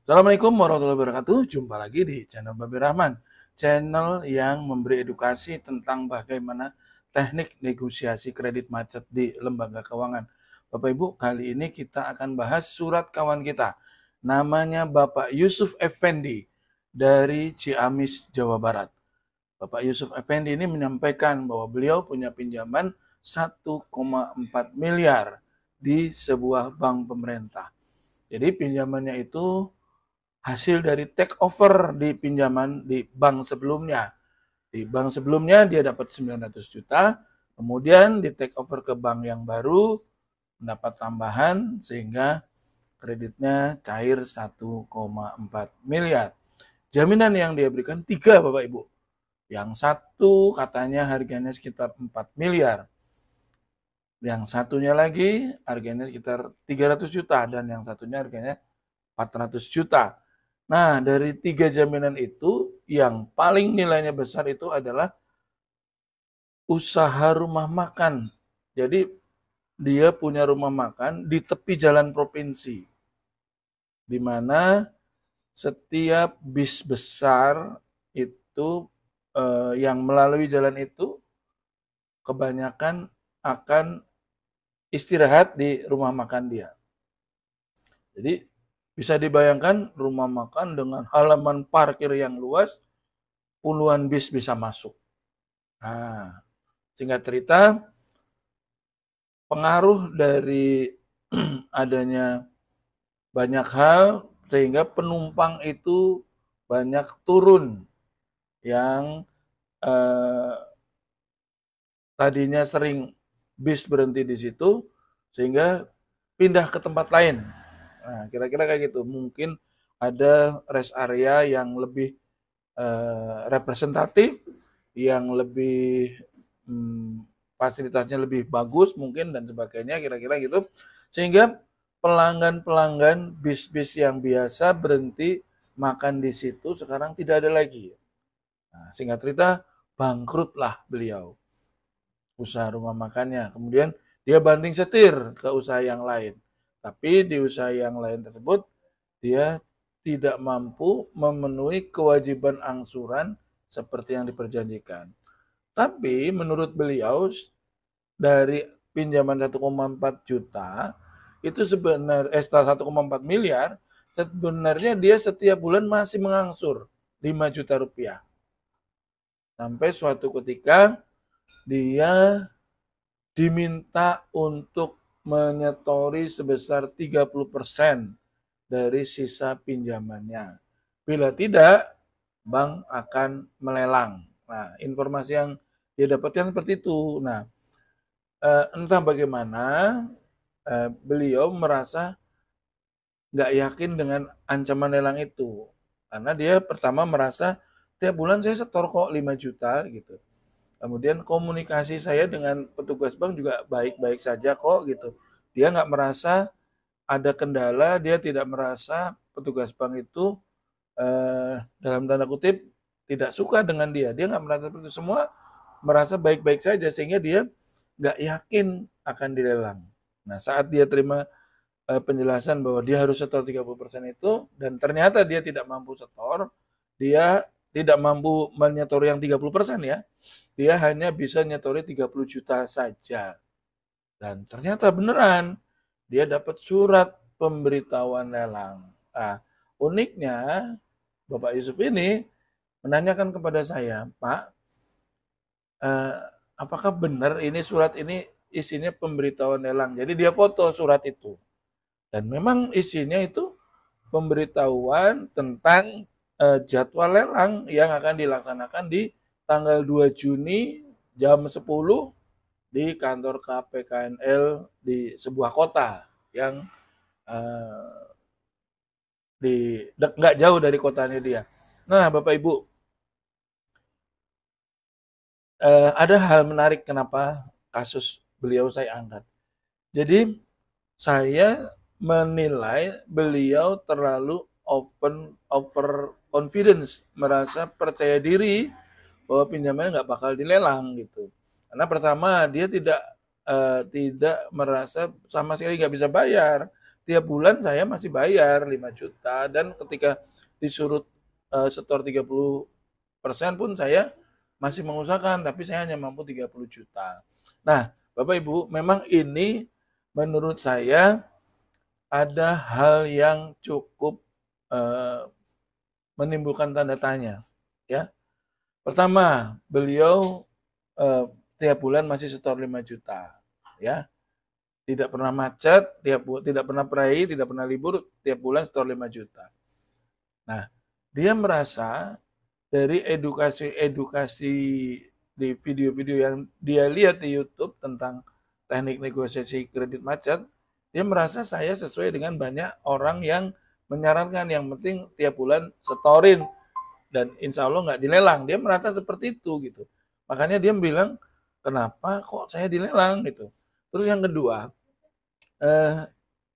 Assalamualaikum warahmatullahi wabarakatuh. Jumpa lagi di channel Babi Rahman. Channel yang memberi edukasi tentang bagaimana teknik negosiasi kredit macet di lembaga keuangan. Bapak Ibu, kali ini kita akan bahas surat kawan kita. Namanya Bapak Yusuf Effendi dari Ciamis, Jawa Barat. Bapak Yusuf Effendi ini menyampaikan bahwa beliau punya pinjaman 1,4 miliar di sebuah bank pemerintah. Jadi pinjamannya itu hasil dari take over di pinjaman di bank sebelumnya. Di bank sebelumnya dia dapat 900 juta, kemudian di take over ke bank yang baru, mendapat tambahan sehingga kreditnya cair 1,4 miliar. Jaminan yang dia berikan 3 Bapak Ibu. Yang satu katanya harganya sekitar 4 miliar. Yang satunya lagi harganya sekitar 300 juta dan yang satunya harganya 400 juta. Nah, dari 3 jaminan itu, yang paling nilainya besar itu adalah usaha rumah makan. Jadi, dia punya rumah makan di tepi jalan provinsi, di mana setiap bis besar itu yang melalui jalan itu kebanyakan akan istirahat di rumah makan dia. Jadi, bisa dibayangkan rumah makan dengan halaman parkir yang luas, puluhan bis bisa masuk. Nah, singkat cerita, pengaruh dari adanya banyak hal sehingga penumpang itu banyak turun yang eh, tadinya sering bis berhenti di situ sehingga pindah ke tempat lain. Nah, kira-kira kayak gitu. Mungkin ada rest area yang lebih representatif, yang lebih fasilitasnya lebih bagus mungkin dan sebagainya, kira-kira gitu. Sehingga pelanggan-pelanggan bis-bis yang biasa berhenti makan di situ sekarang tidak ada lagi. Nah, singkat cerita, bangkrutlah beliau usaha rumah makannya. Kemudian dia banting setir ke usaha yang lain. Tapi di usaha yang lain tersebut dia tidak mampu memenuhi kewajiban angsuran seperti yang diperjanjikan. Tapi menurut beliau dari pinjaman 1,4 juta itu sebenarnya 1,4 miliar sebenarnya dia setiap bulan masih mengangsur 5 juta rupiah. Sampai suatu ketika dia diminta untuk menyetori sebesar 30% dari sisa pinjamannya. Bila tidak, bank akan melelang. Nah, informasi yang dia dapatkan seperti itu. Nah, entah bagaimana beliau merasa nggak yakin dengan ancaman lelang itu. Karena dia pertama merasa tiap bulan saya setor kok 5 juta gitu. Kemudian komunikasi saya dengan petugas bank juga baik-baik saja kok gitu. Dia nggak merasa ada kendala, dia tidak merasa petugas bank itu dalam tanda kutip tidak suka dengan dia. Dia nggak merasa seperti itu. Semua merasa baik-baik saja sehingga dia nggak yakin akan dilelang. Nah, saat dia terima penjelasan bahwa dia harus setor 30% itu dan ternyata dia tidak mampu setor, dia tidak mampu menyetor yang 30% ya. Dia hanya bisa nyetori 30 juta saja. Dan ternyata beneran dia dapat surat pemberitahuan lelang. Nah, uniknya Bapak Yusuf ini menanyakan kepada saya, Pak, eh, apakah benar ini surat ini isinya pemberitahuan lelang? Jadi dia foto surat itu. Dan memang isinya itu pemberitahuan tentang jadwal lelang yang akan dilaksanakan di tanggal 2 Juni jam 10 di kantor KPKNL di sebuah kota yang eh, nggak jauh dari kotanya dia. Nah, Bapak Ibu, ada hal menarik kenapa kasus beliau saya angkat. Jadi saya menilai beliau terlalu over confidence, merasa percaya diri bahwa pinjamannya nggak bakal dilelang gitu. Karena pertama dia tidak merasa sama sekali nggak bisa bayar. tiap bulan saya masih bayar 5 juta, dan ketika disuruh setor 30% pun saya masih mengusahakan, tapi saya hanya mampu 30 juta. Nah, Bapak Ibu, memang ini menurut saya ada hal yang cukup menimbulkan tanda tanya, ya. Pertama, beliau tiap bulan masih setor 5 juta, ya. Tidak pernah macet, tidak pernah perayaan, tidak pernah libur, tiap bulan setor 5 juta. Nah, dia merasa dari edukasi di video-video yang dia lihat di YouTube tentang teknik negosiasi kredit macet, dia merasa saya sesuai dengan banyak orang yang menyarankan yang penting tiap bulan setorin dan insya Allah nggak dilelang. Dia merasa seperti itu gitu. Makanya dia bilang, kenapa kok saya dilelang gitu. Terus yang kedua,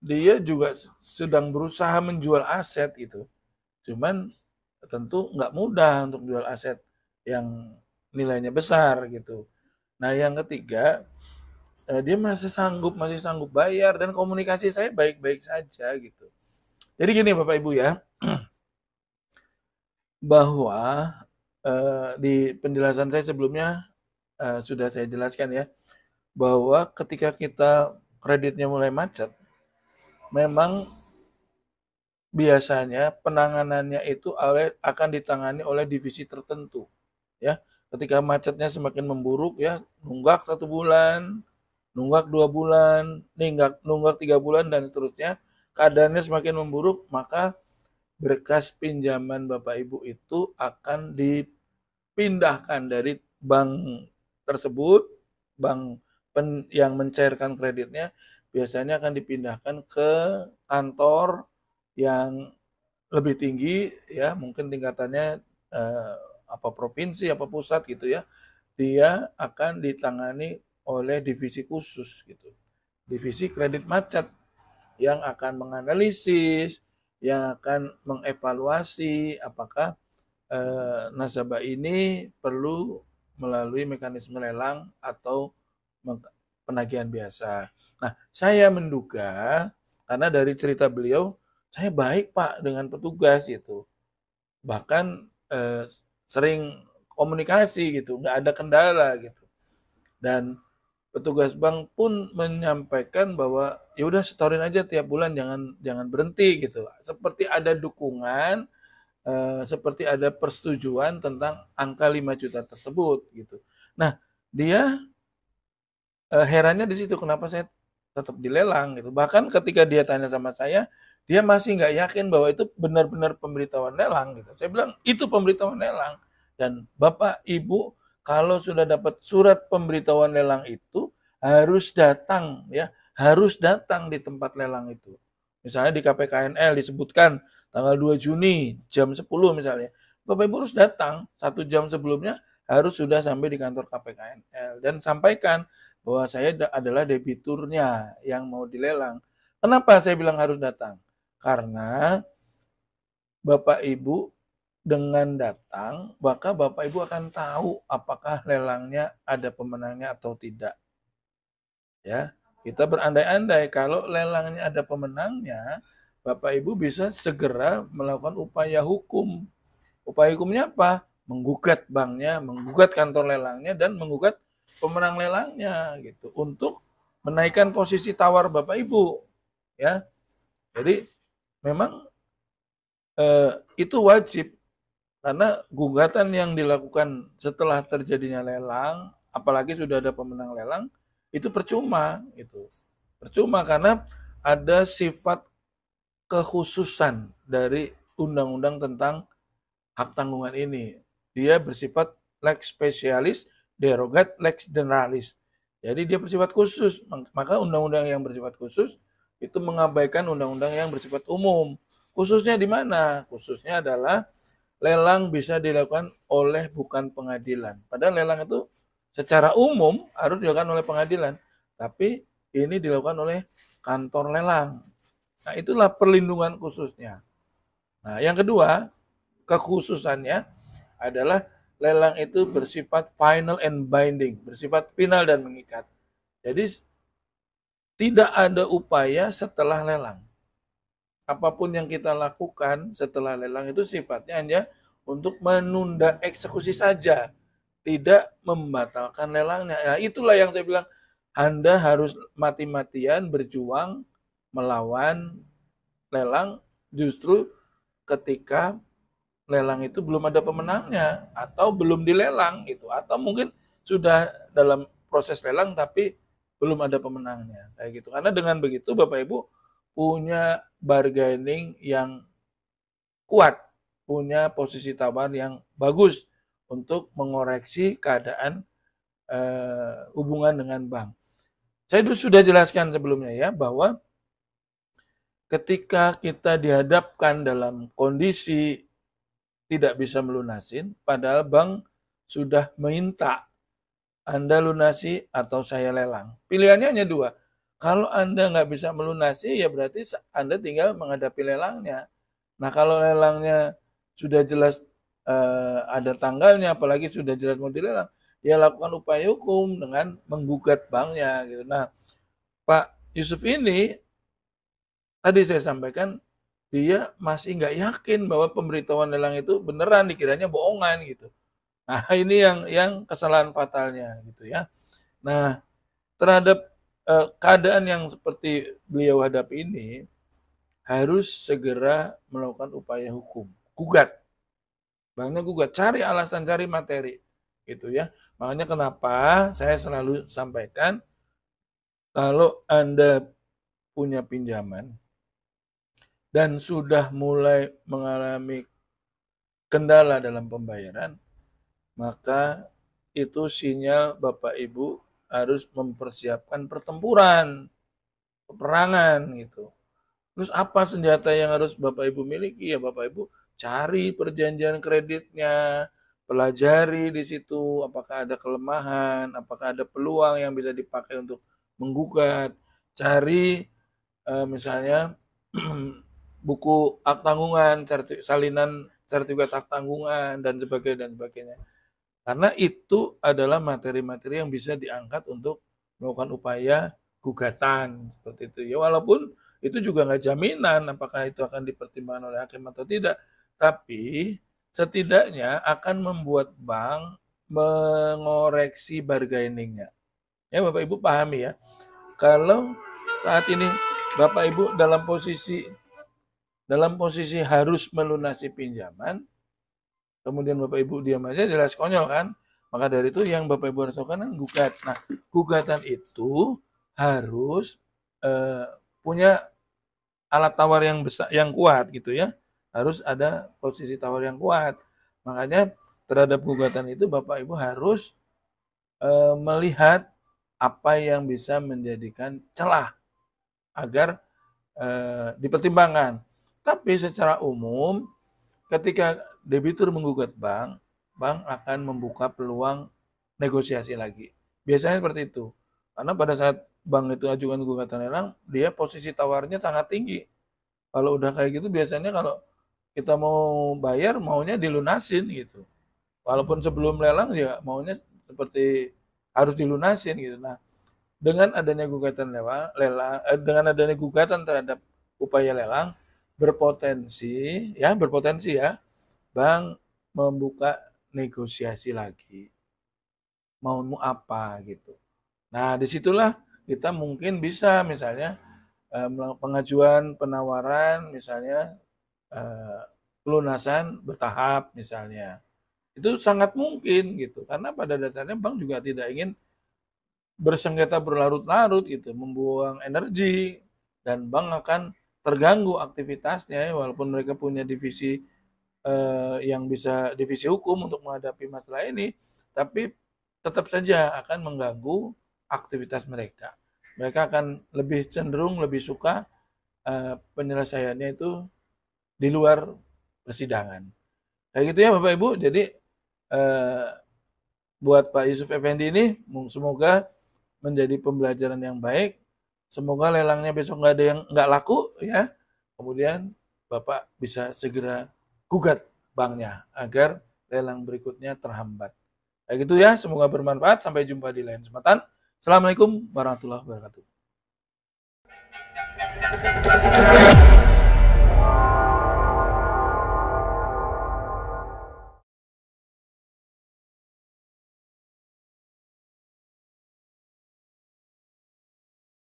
dia juga sedang berusaha menjual aset gitu. Cuman tentu nggak mudah untuk jual aset yang nilainya besar gitu. Nah yang ketiga, dia masih sanggup bayar dan komunikasi saya baik-baik saja gitu. Jadi gini Bapak Ibu ya, bahwa di penjelasan saya sebelumnya sudah saya jelaskan ya, bahwa ketika kita kreditnya mulai macet, memang biasanya penanganannya itu akan ditangani oleh divisi tertentu, ya. Ketika macetnya semakin memburuk, ya, nunggak 1 bulan, nunggak 2 bulan, nunggak 3 bulan dan seterusnya, keadaannya semakin memburuk, maka berkas pinjaman Bapak Ibu itu akan dipindahkan dari bank tersebut, bank yang mencairkan kreditnya, biasanya akan dipindahkan ke kantor yang lebih tinggi, ya, mungkin tingkatannya apa provinsi, apa pusat gitu ya. Dia akan ditangani oleh divisi khusus gitu. Divisi kredit macet yang akan menganalisis, yang akan mengevaluasi apakah nasabah ini perlu melalui mekanisme lelang atau penagihan biasa. Nah, saya menduga karena dari cerita beliau, saya baik Pak dengan petugas gitu. Bahkan sering komunikasi gitu, nggak ada kendala gitu. Dan petugas bank pun menyampaikan bahwa ya udah setorin aja tiap bulan, jangan berhenti gitu. Seperti ada dukungan, seperti ada persetujuan tentang angka 5 juta tersebut gitu. Nah, dia herannya di situ kenapa saya tetap dilelang gitu. Bahkan ketika dia tanya sama saya, dia masih nggak yakin bahwa itu benar-benar pemberitahuan lelang gitu. Saya bilang itu pemberitahuan lelang, dan Bapak Ibu kalau sudah dapat surat pemberitahuan lelang itu harus datang ya, harus datang di tempat lelang itu. Misalnya di KPKNL disebutkan tanggal 2 Juni jam 10 misalnya. Bapak Ibu harus datang 1 jam sebelumnya, harus sudah sampai di kantor KPKNL dan sampaikan bahwa saya adalah debiturnya yang mau dilelang. Kenapa saya bilang harus datang? Karena Bapak Ibu dengan datang, maka Bapak Ibu akan tahu apakah lelangnya ada pemenangnya atau tidak. Ya, kita berandai-andai kalau lelangnya ada pemenangnya, Bapak Ibu bisa segera melakukan upaya hukum. Upaya hukumnya apa? Menggugat banknya, menggugat kantor lelangnya, dan menggugat pemenang lelangnya gitu untuk menaikkan posisi tawar Bapak Ibu ya. Jadi memang itu wajib, karena gugatan yang dilakukan setelah terjadinya lelang, apalagi sudah ada pemenang lelang, itu percuma gitu. Percuma karena ada sifat kekhususan dari undang-undang tentang hak tanggungan ini. Dia bersifat lex specialis derogat lex generalis. Jadi dia bersifat khusus, maka undang-undang yang bersifat khusus itu mengabaikan undang-undang yang bersifat umum. Khususnya di mana? Khususnya adalah lelang bisa dilakukan oleh bukan pengadilan. Padahal lelang itu secara umum harus dilakukan oleh pengadilan, tapi ini dilakukan oleh kantor lelang. Nah, itulah perlindungan khususnya. Nah, yang kedua, kekhususannya adalah lelang itu bersifat final and binding, bersifat final dan mengikat. Jadi tidak ada upaya setelah lelang. apapun yang kita lakukan setelah lelang itu sifatnya hanya untuk menunda eksekusi saja, tidak membatalkan lelangnya. Nah, itulah yang saya bilang, Anda harus mati-matian berjuang melawan lelang justru ketika lelang itu belum ada pemenangnya atau belum dilelang gitu, atau mungkin sudah dalam proses lelang tapi belum ada pemenangnya kayak gitu. Karena dengan begitu Bapak Ibu punya bargaining yang kuat, punya posisi tawar yang bagus untuk mengoreksi keadaan hubungan dengan bank. Saya sudah jelaskan sebelumnya ya, bahwa ketika kita dihadapkan dalam kondisi tidak bisa melunasin, padahal bank sudah minta Anda lunasi atau saya lelang. Pilihannya hanya dua. Kalau Anda nggak bisa melunasi, ya berarti Anda tinggal menghadapi lelangnya. Nah, kalau lelangnya sudah jelas ada tanggalnya, apalagi sudah jelas mau dilelang, ya lakukan upaya hukum dengan menggugat banknya gitu. Nah, Pak Yusuf ini tadi saya sampaikan dia masih nggak yakin bahwa pemberitahuan lelang itu beneran, dikiranya bohongan gitu. Nah, ini yang kesalahan fatalnya gitu ya. Nah, terhadap keadaan yang seperti beliau hadapi ini, harus segera melakukan upaya hukum, gugat, banknya gugat, cari alasan, cari materi, gitu ya. Makanya kenapa saya selalu sampaikan, kalau Anda punya pinjaman dan sudah mulai mengalami kendala dalam pembayaran, maka itu sinyal Bapak Ibu harus mempersiapkan pertempuran, peperangan gitu. Terus apa senjata yang harus Bapak Ibu miliki? Ya Bapak Ibu cari perjanjian kreditnya, pelajari di situ apakah ada kelemahan, apakah ada peluang yang bisa dipakai untuk menggugat. Cari misalnya buku hak tanggungan, salinan sertifikat hak tanggungan dan sebagainya. Karena itu adalah materi-materi yang bisa diangkat untuk melakukan upaya gugatan seperti itu. Ya walaupun itu juga nggak jaminan apakah itu akan dipertimbangkan oleh hakim atau tidak, tapi setidaknya akan membuat bank mengoreksi bargainingnya. Ya Bapak Ibu pahami ya, kalau saat ini Bapak Ibu dalam posisi harus melunasi pinjaman, kemudian Bapak Ibu diam aja, jelas konyol kan. Maka dari itu yang Bapak Ibu harus lakukan kan gugat. Nah, gugatan itu harus punya alat tawar yang besar, yang kuat gitu ya. Harus ada posisi tawar yang kuat. Makanya terhadap gugatan itu Bapak Ibu harus melihat apa yang bisa menjadikan celah agar dipertimbangkan. Tapi secara umum ketika debitur menggugat bank, bank akan membuka peluang negosiasi lagi. Biasanya seperti itu. Karena pada saat bank itu ajukan gugatan lelang, dia posisi tawarnya sangat tinggi. Kalau udah kayak gitu biasanya kalau kita mau bayar maunya dilunasin gitu. Walaupun sebelum lelang ya maunya seperti harus dilunasin gitu. Nah, dengan adanya gugatan dengan adanya gugatan terhadap upaya lelang berpotensi ya bank membuka negosiasi lagi. Maumu apa gitu. Nah, disitulah kita mungkin bisa misalnya pengajuan penawaran misalnya pelunasan bertahap misalnya. Itu sangat mungkin gitu. Karena pada dasarnya bank juga tidak ingin bersengketa berlarut-larut gitu, membuang energi, dan bank akan terganggu aktivitasnya walaupun mereka punya divisi yang bisa divisi hukum untuk menghadapi masalah ini, tapi tetap saja akan mengganggu aktivitas mereka. Mereka akan lebih cenderung lebih suka penyelesaiannya itu di luar persidangan. Kayak gitu ya Bapak Ibu. Jadi buat Pak Yusuf Effendi ini semoga menjadi pembelajaran yang baik. Semoga lelangnya besok nggak ada yang nggak laku ya. Kemudian Bapak bisa segera gugat banknya agar lelang berikutnya terhambat. Kayak gitu ya, semoga bermanfaat. Sampai jumpa di lain kesempatan. Assalamualaikum warahmatullahi wabarakatuh.